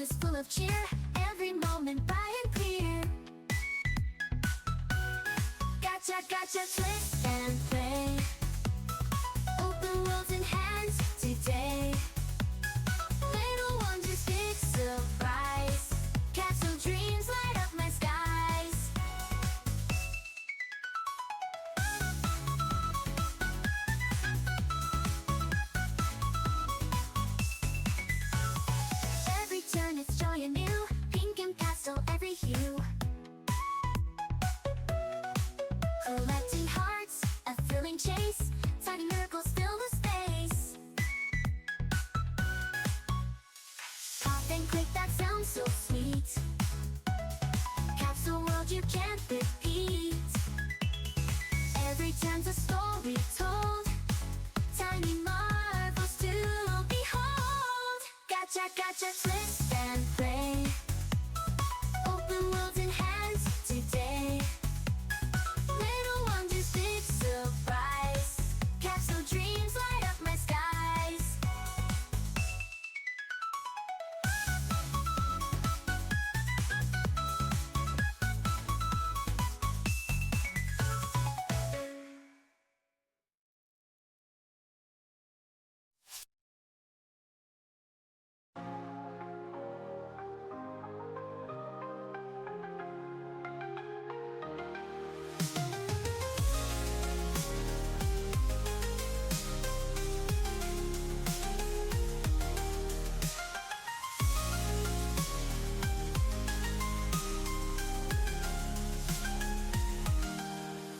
is full of cheer, every moment bright and clear. Gacha, gacha, twist and play. Open worlds in hands today. Little wonders, big surprise. Castle dreams light up my skies. Every turn it's joy anew, pink and pastel every hue. Collecting hearts, a thrilling chase. Tiny miracles fill the space. Pop and click, that sounds so sweet. Capsule world you can't repeat. Every turn's a story told. Tiny marvels to behold. Gacha, gacha, twist and play. Open worlds in hands today. Little wonders, big surprise. Capsule dreams light up my skies.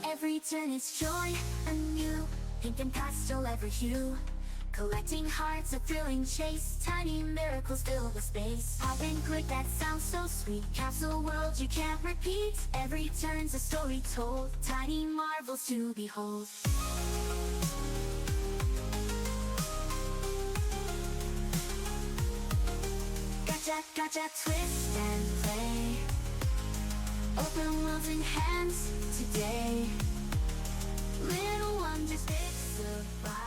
Every turn is joy anew, pink and pastel every hue. Collecting hearts, a thrilling chase. Tiny miracles fill the space. Pop and click, that sounds so sweet. Capsule world you can't repeat. Every turn's a story told. Tiny marvels to behold. Gacha, gacha, twist and play. Open worlds in hands today. Little wonders, big surprise.